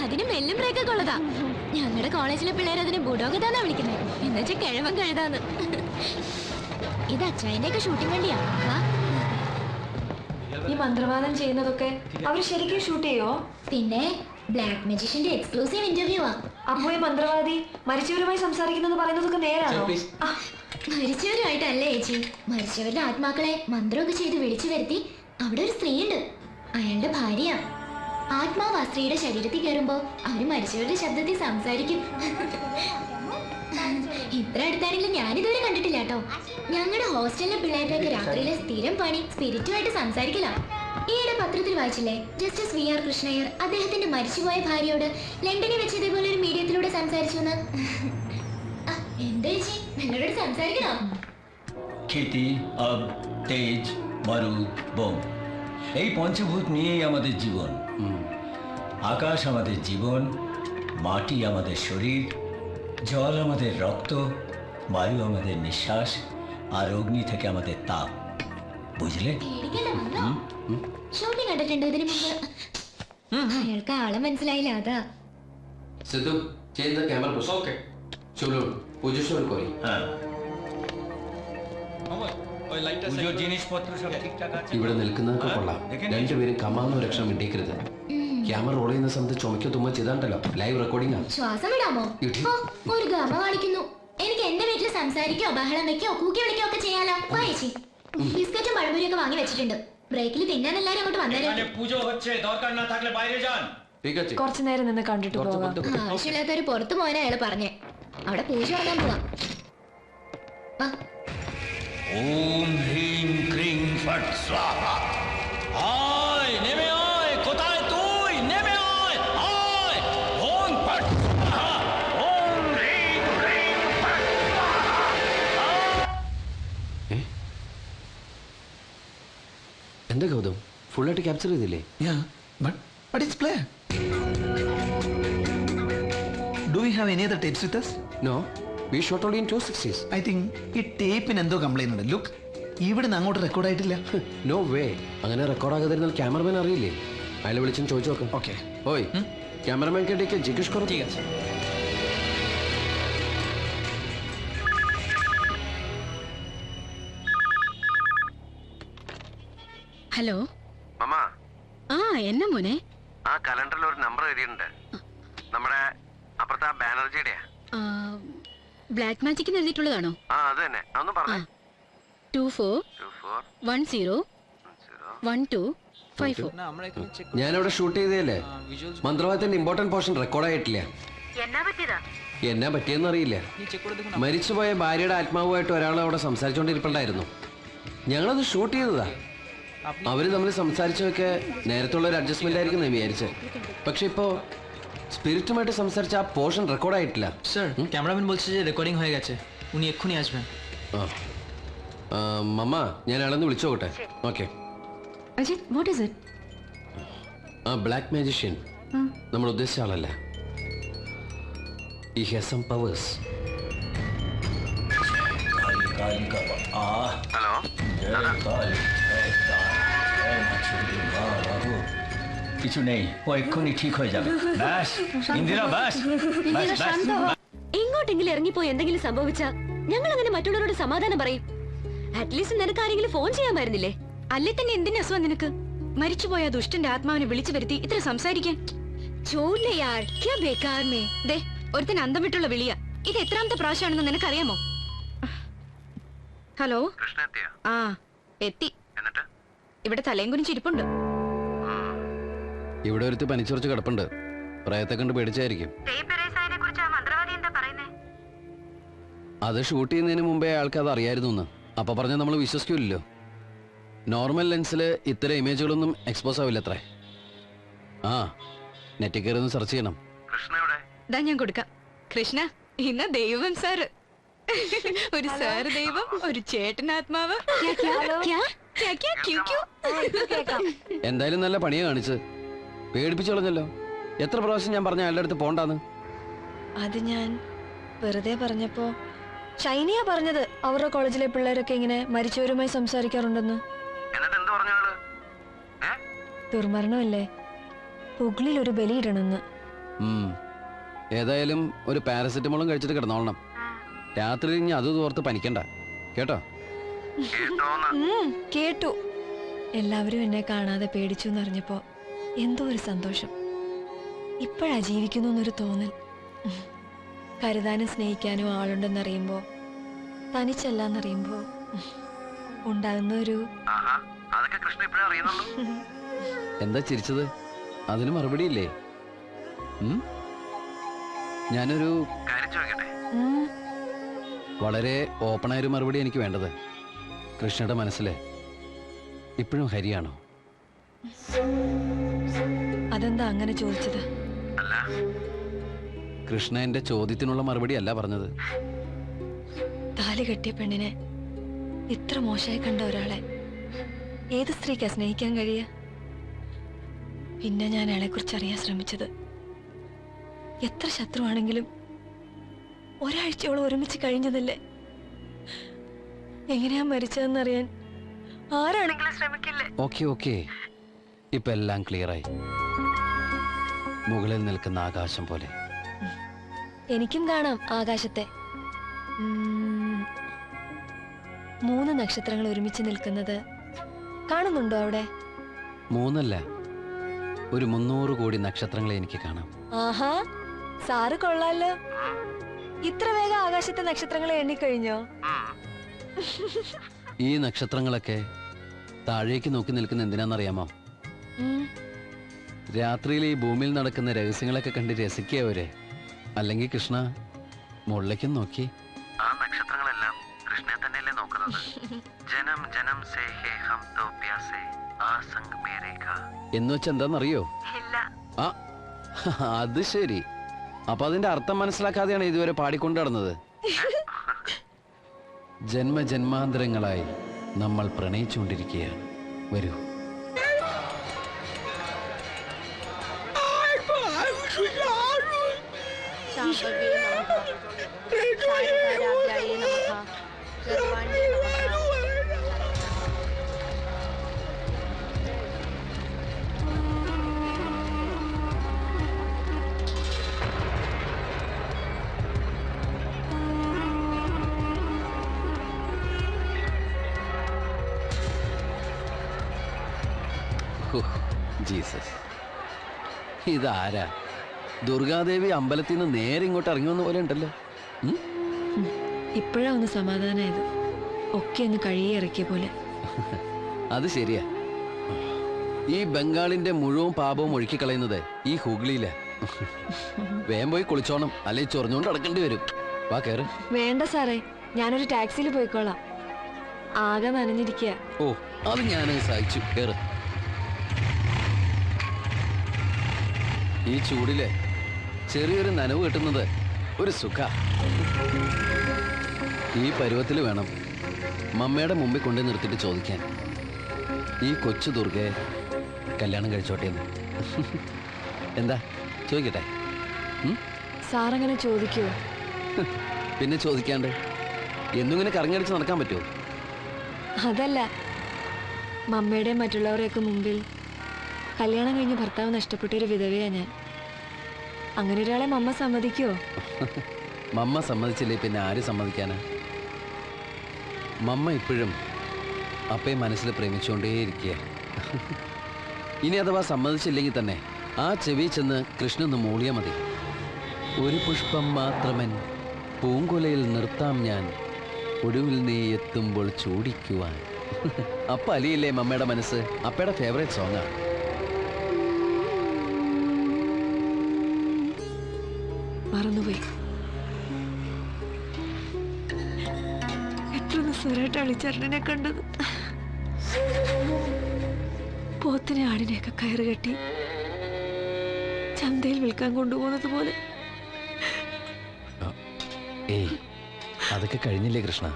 അതിന് മെല്ലും ബ്രേക്കൊക്കെ ഉള്ളതാ. ഞങ്ങളുടെ കോളേജിലെ പിള്ളേർ അതിനെ ബുഡോഗതാന്നാ വിളിക്കുന്നത്, എന്നുവെച്ചാൽ കിഴവൻ കഴുതാന്ന്. ഇത് അച്ചായന്റെ ഒക്കെ ഷൂട്ടിംഗ് വണ്ടിയാ. ഈ മന്ത്രവാദം ചെയ്യുന്നതൊക്കെ അവർ ശരിക്കും ഷൂട്ട് ചെയ്യോ? പിന്നെ ബ്ലാക്ക് മജീഷ്യന്റെ എക്സ്ക്ലൂസീവ് ഇന്റർവ്യൂ ആ. അപ്പോ ഈ മന്ത്രവാദി മരിച്ചവരുമായി സംസാരിക്കുന്നത് പറയുന്നതൊക്കെ നേരാണോ? മരിച്ചവരുമായിട്ടല്ലേ ചേച്ചി, മരിച്ചവരുടെ ആത്മാക്കളെ മന്ത്രമൊക്കെ ചെയ്ത് വിളിച്ചു വരുത്തി അവിടെ ഒരു സ്ത്രീയുണ്ട്, അയാളുടെ ഭാര്യ. ആത്മാവ് ആ സ്ത്രീയുടെ ശരീരത്തിൽ കയറുമ്പോ അവര് മരിച്ചവരുടെ ശബ്ദത്തിൽ സംസാരിക്കും. ഇത്ര അടുത്താണെങ്കിലും ഞാനിതുവരെ കണ്ടിട്ടില്ല കേട്ടോ. ഞങ്ങളുടെ ഹോസ്റ്റലിലെ പിള്ളേരുടെയൊക്കെ രാത്രിയിലെ സ്ഥിരം പണി സ്പിരിറ്റുമായിട്ട് സംസാരിക്കില്ല. ഈയിടെ പത്രത്തിൽ വായിച്ചില്ലേ, ജസ്റ്റിസ് വി ആർ കൃഷ്ണയ്യർ അദ്ദേഹത്തിന്റെ മരിച്ചുപോയ ഭാര്യയോട് ലണ്ടനിൽ വെച്ച് ഇതേപോലെ ഒരു മീഡിയത്തിലൂടെ സംസാരിച്ചു എന്ന്. എന്താ ചേച്ചി നിങ്ങളോട് സംസാരിക്കണോ? खेती अब तेज मरुद बोम এই পঞ্চভূত নিয়েই আমাদের জীবন। আকাশ আমাদের জীবন, মাটি আমাদের শরীর, জল আমাদের রক্ত, বায়ু আমাদের নিঃশ্বাস, আর অগ্নি থেকে আমাদের তাপ। বুঝলে? ഷൂട്ടിംഗ് കണ്ടിട്ടുണ്ട് ഇതിനു മുമ്പ്. അയാൾക്ക് ആളെ മനസ്സിലായില്ല, അതാ. Sidhu change the camera position. Okay চলো পজিশন করি। হ্যাঁ জিনিসপত্র সব ঠিকঠাক আছে? ഇവിടെ നിൽക്കുന്നതൊക്കെ കൊള്ളാം. രണ്ടുപേരും കമാന്നോ രക്ഷ മിണ്ടിക്കരുത്. ക്യാമറ റോൾ ചെയ്യുന്ന സമയത്ത് ചുമക്കോ തുമ്മ ചെയ്താണ്ടല്ലോ, ലൈവ് റെക്കോർഡിംഗ് ആണ്. ശ്വാസം വിടാമോ? ഒരു ഗമ കാണിക്കുന്നു. എനിക്ക് എന്റെ വീട്ടിൽ സംസാരിക്കോ ബഹളം വെക്കോ കൂക്കി വിളിക്കോ ഒക്കെ ചെയ്യാലോ. ചേച്ചി ബിസ്ക്കറ്റും പഴംപൊരിയൊക്കെ വാങ്ങി വെച്ചിട്ടുണ്ട്, ബ്രേക്കിൽ തിന്നാൻ എല്ലാരും അങ്ങോട്ട് വന്നേരം. পুজো হচ্ছে, দরকার না থাকলে বাইরে যান। ঠিক আছে, കുറച്ചു നേരം നിന്ന് കണ്ടിട്ട് പോകാം. ആവശ്യമില്ലാത്തൊരു പുറത്തു പോകാൻ അയാൾ പറഞ്ഞേ. അവിടെ പൂജ തുടങ്ങാൻ പോവാം. ওম হ্রিং ক্রিং ফট স্বাহা। আয় নেমে আয়, কোথায় তুই? নেমে আয়, আয়। ওম ফট স্বাহা, ওম হ্রিং ক্রিং ফট স্বাহা। എന്താ ഗൗതം, ഫുള്ളായിട്ട് ക്യാപ്ചർ ചെയ്തില്ലേ? But it's clear. Do we have any other tapes with us? No, we shot only in 260s. I think ഈ ടേപ്പിന് എന്തോ കംപ്ലൈന്റ് ഉണ്ട്. ലുക്ക്, ഇവിടുന്ന് അങ്ങോട്ട് റെക്കോർഡ് ആയിട്ടില്ല. നോ വേ, അങ്ങനെ റെക്കോർഡ് ആകാതിരുന്നാൽ ക്യാമറമാൻ അറിയില്ലേ? അയാളെ വിളിച്ചും ചോദിച്ചു നോക്കാം. ഓക്കെ ഓയ് ക്യാമറമാൻ കേട്ടേക്ക് ജിഗേഷ് കുറവ്. ঠিক আছে. ഹലോ മാമാ, ആ എന്നാ മോനെ? ആ കലണ്ടറിൽ ഒരു നമ്പർ എഴുതിയിട്ടുണ്ട്, നമ്മുടെ അപ്പുറത്തെ ബാനർജിയുടെയാ. ബ്ലാക്ക് മാജിക്കിന് എഴുതിയിട്ടുള്ളതാണോ? ആ അത് തന്നെ, അതൊന്ന് പറഞ്ഞേ. 24101254. ഞാനവിടെ ഷൂട്ട് ചെയ്തതല്ലേ, മന്ത്രവാദത്തിന്റെ ഇമ്പോർട്ടന്റ് പോർഷൻ റെക്കോർഡ് ആയിട്ടില്ല. എന്നാ പറ്റിയെന്ന് അറിയില്ല. മരിച്ചുപോയ ഭാര്യയുടെ ആത്മാവുമായിട്ട് ഒരാൾ അവിടെ സംസാരിച്ചുകൊണ്ടിരിപ്പുണ്ടായിരുന്നു. ഞങ്ങളത് ഷൂട്ട് ചെയ്തതാ. അവര് തമ്മിൽ സംസാരിച്ചൊക്കെ നേരത്തുള്ള ഒരു അഡ്ജസ്റ്റ്മെന്റ് ആയിരിക്കും എന്ന് വിചാരിച്ചത്. പക്ഷെ ഇപ്പോ স্পিরিটুমাইটে സംസാരിച്ച ആ പോർഷൻ റെക്കോർഡ് ആയിട്ടില്ല স্যার। ক্যামেরাম্যান বলছে যে রেকর্ডিং হয়ে গেছে, উনি এক্ষুনি আসবেন। മമ്മ ഞാൻ ആളൊന്ന് വിളിച്ചു നോക്കട്ടെ. Okay. Ajith, what is it? ആ ബ്ലാക്ക് മാജിഷ്യൻ നമ്മൾ ഉദ്ദേശിച്ച ആളല്ല. He has some powers. Hello কিছু নেই, ও এক্ষুনি ঠিক হয়ে যাবে। ব্যাস ইন্দিরা, ব্যাস എങ്ങോട്ടെങ്കിലും ഇറങ്ങിപ്പോയി എന്തെങ്കിലും സംഭവിച്ചാ ഞങ്ങൾ അങ്ങനെ മറ്റുള്ളവരോട് സമാധാനം പറയും. അറ്റ്ലീസ്റ്റ് നിനക്ക് ആരെങ്കിലും ഫോൺ ചെയ്യാൻ വരുന്നില്ലേ? അല്ലേ തന്നെ എന്തിനാ അസുഖം നിനക്ക്? മരിച്ചുപോയ ദുഷ്ടന്റെ ആത്മാവിനെ വിളിച്ചു വരുത്തി ഇത്ര സംസാരിക്കാൻ? ഒരുത്തൻ അന്തം വിട്ടുള്ള വിളിയാ. ഇത് എത്രാമത്തെ പ്രാവശ്യമാണെന്ന് നിനക്കറിയാമോ? ഹലോ, കൃഷ്ണ എത്തിയാ? ആ എത്തി. എന്നിട്ട് ഇവിടെ തലയും കുനിച്ചിരിപ്പുണ്ട്. ഇവിടെ ഒരുത്ത് പനിച്ചുറച്ച് കിടപ്പുണ്ട്. പ്രായത്തെ കണ്ട് പേടിച്ചായിരിക്കും. അത് ഷൂട്ട് ചെയ്യുന്നതിന് മുമ്പേ ആൾക്ക് അത് അറിയായിരുന്നു എന്ന്. അപ്പൊ പറഞ്ഞാൽ നമ്മൾ വിശ്വസിക്കില്ലല്ലോ. നോർമൽ ലെൻസിൽ ഇത്തരം ഇമേജുകളൊന്നും എക്സ്പോസ് ആവില്ല അത്രേ. ആ നെറ്റിൽ കയറി ഒന്ന് സെർച്ച് ചെയ്യണം. കൃഷ്ണയുടെ ദാ ഞാൻ കൊടുക്കാം. കൃഷ്ണ ഇന്ന ദൈവം സാറ്. ഒരു സാറ് ദൈവം, ഒരു ചേട്ടനാത്മാവ്. എന്തായാലും നല്ല പണിയാ കാണിച്ച്. പേടിപ്പിച്ചു കളഞ്ഞല്ലോ. എത്ര പ്രാവശ്യം ഞാൻ പറഞ്ഞ അയാളുടെ അടുത്ത് പോണ്ടാന്ന്. അത് ഞാൻ വെറുതെ പറഞ്ഞപ്പോ ഷൈനിയാ പറഞ്ഞത് അവരുടെ കോളേജിലെ പിള്ളേരൊക്കെ ഇങ്ങനെ മരിച്ചവരുമായി സംസാരിക്കാറുണ്ടെന്ന്. എന്നിട്ട് എന്ത് പറഞ്ഞ ആള്? ദുർമരണമല്ലേ, പുഗ്ലിൽ ഒരു ബലിയിടണമെന്ന്. ഏതായാലും ഒരു പാരസെറ്റമോളും കഴിച്ചിട്ട് കിടന്നോളണം. രാത്രി ഇനി അത് ഓർത്ത് പനിക്കണ്ട കേട്ടോ. കേട്ടു. എല്ലാവരും എന്നെ കാണാതെ പേടിച്ചു എന്നറിഞ്ഞപ്പോ എന്തോ ഒരു സന്തോഷം. ഇപ്പോഴാ ജീവിക്കുന്നു എന്നൊരു തോന്നൽ. കരുതാനും സ്നേഹിക്കാനും ആളുണ്ടെന്നറിയുമ്പോ, തനിച്ചല്ലെന്നറിയുമ്പോ ഉണ്ടാകുന്ന ഒരു... അതൊക്കെ കൃഷ്ണ ഇപ്പോഴേ അറിയുന്നുള്ളൂ. എന്താ ചിരിച്ചത്? അതിന് മറുപടി ഇല്ലേ? ഞാനൊരു കാര്യം ചോദിക്കട്ടെ? വളരെ ഓപ്പണായൊരു മറുപടി എനിക്ക് വേണ്ടത്. കൃഷ്ണയുടെ മനസ്സിൽ ഇപ്പോഴും ഹരിയാണോ? അതെന്താ അങ്ങനെ ചോദിച്ചത്? അല്ല, കൃഷ്ണ എന്റെ ചോദ്യത്തിനുള്ള മറുപടി അല്ല പറഞ്ഞത്. താലി കെട്ടിയ പെണ്ണിനെ ഇത്ര മോശമായി കണ്ട ഒരാളെ ഏത് സ്ത്രീക്കാ സ്നേഹിക്കാൻ കഴിയ? പിന്നെ ഞാൻ അയാളെ കുറിച്ച് അറിയാൻ ശ്രമിച്ചത്, എത്ര ശത്രുവാണെങ്കിലും ഒരാഴ്ചയോളം ഒരുമിച്ച് കഴിഞ്ഞതല്ലേ. എങ്ങനെയാ മരിച്ചതെന്നറിയാൻ ആരാണെങ്കിലും ശ്രമിക്കില്ലേ? ഓക്കെ ഇപ്പൊ എല്ലാം ക്ലിയറായി. മുകളിൽ നിൽക്കുന്ന ആകാശം പോലെ. എനിക്കും കാണാം ആകാശത്തെ. 3 നക്ഷത്രങ്ങൾ ഒരുമിച്ച് നിൽക്കുന്നത് കാണുന്നുണ്ടോ അവിടെ? 3 അല്ല, ഒരു 300 കോടി നക്ഷത്രങ്ങളെ എനിക്ക് കാണാം. ആഹാ, സാറ് കൊള്ളാലോ. ഇത്ര വേഗം ആകാശത്തെ നക്ഷത്രങ്ങളെ എണ്ണിക്കഴിഞ്ഞോ? ഈ നക്ഷത്രങ്ങളൊക്കെ താഴേക്ക് നോക്കി നിൽക്കുന്ന എന്തിനാണെന്നറിയാമോ? രാത്രിയിൽ ഈ ഭൂമിയിൽ നടക്കുന്ന രഹസ്യങ്ങളൊക്കെ കണ്ട് രസിക്കവരെ. അല്ലെങ്കിൽ കൃഷ്ണ മുകളിലേക്കും നോക്കി. ആ നക്ഷത്രങ്ങളെല്ലാം കൃഷ്ണനെ തന്നെയല്ലേ നോക്കുന്നത്? ജനം ജനം സേ ഹേ ഹം തോ പ്യാസേ ആ സംഗ് മേരേ കാ എന്ന് വെച്ചാ എന്താണെന്നറിയോ? ആ അത് ശരി. അപ്പൊ അതിന്റെ അർത്ഥം മനസ്സിലാക്കാതെയാണ് ഇതുവരെ പാടിക്കൊണ്ട് നടന്നത്. ജന്മജന്മാന്തരങ്ങളായി നമ്മൾ പ്രണയിച്ചുകൊണ്ടിരിക്കുകയാണ്. വരൂ. ജീസസ്, ഇതാരാ? ദുർഗാദേവി അമ്പലത്തിൽ നിന്ന് നേരെ ഇങ്ങോട്ട് ഇറങ്ങി വന്ന പോലെ ഉണ്ടല്ലോ. ഇപ്പോഴാ ഒന്ന് സമാധാനായത്. ഒക്കെ ഒന്ന് കഴിയെ ഇറക്കിയ പോലെ. അത് ശരിയാ. ഈ ബംഗാളിന്റെ മുഴുവൻ പാപവും ഒഴുക്കിക്കളയുന്നത് ഈ ഹുഗ്ലിയില. വേഗം പോയി കുളിച്ചോണം, അല്ലെ ചൊറിഞ്ഞോണ്ട് അടക്കേണ്ടി വരും. വാ കേറ്. വേണ്ട സാറേ, ഞാനൊരു ടാക്സിയിൽ പോയിക്കോളാം. ആകെ നനഞ്ഞിരിക്കുക. ഓ, അത് ഞാൻ സഹിച്ചു. കേറ്. ഈ ചൂടില് ചെറിയൊരു നനവ് കിട്ടുന്നത് ഒരു സുഖ. ഈ പരുവത്തിൽ വേണം മമ്മയുടെ മുമ്പിൽ കൊണ്ടു നിർത്തിയിട്ട് ചോദിക്കാൻ, ഈ കൊച്ചു ദുർഗയെ കല്യാണം കഴിച്ചോട്ടേന്ന്. എന്താ ചോദിക്കട്ടെ? സാറങ്ങനെ ചോദിക്കുവോ? പിന്നെ ചോദിക്കാണ്ട് എന്നും ഇങ്ങനെ കറങ്ങിയടിച്ച് നടക്കാൻ പറ്റുമോ? അതല്ല, മമ്മയുടെയും മറ്റുള്ളവരെയൊക്കെ മുമ്പിൽ കല്യാണം കഴിഞ്ഞ് ഭർത്താവ് നഷ്ടപ്പെട്ടൊരു വിധവയാ ഞാൻ. അങ്ങനെ ഒരാളെ മമ്മ സമ്മതിക്കുവോ? മമ്മ സമ്മതിച്ചില്ലേ പിന്നെ ആര് സമ്മതിക്കാനാ? മമ്മ ഇപ്പോഴും അപ്പയെ മനസ്സിൽ പ്രേമിച്ചുകൊണ്ടേയിരിക്കുക. ഇനി അഥവാ സമ്മതിച്ചില്ലെങ്കിൽ തന്നെ ആ ചെവി ചെന്ന് കൃഷ്ണന് മൂളിയാൽ മതി. ഒരു പുഷ്പം മാത്രമൻ പൂങ്കുലയിൽ നിർത്താം ഞാൻ, ഒടുവിൽ നീ എത്തുമ്പോൾ ചൂടിക്കുവാൻ. അപ്പ അലിയില്ലേ മമ്മയുടെ മനസ്സ്? അപ്പയുടെ ഫേവറേറ്റ് സോങ്ങാ. മറന്നുപോയി. എത്ര നിസ്സാരായിട്ട് അളിച്ചേട്ടനെ കണ്ടത്. പോത്തിനെ ആടിനെയൊക്കെ കയറ് കെട്ടി ചന്തയിൽ വിൽക്കാൻ കൊണ്ടുപോകുന്നത് പോലെ. ഏയ്, അതൊക്കെ കഴിഞ്ഞില്ലേ കൃഷ്ണ?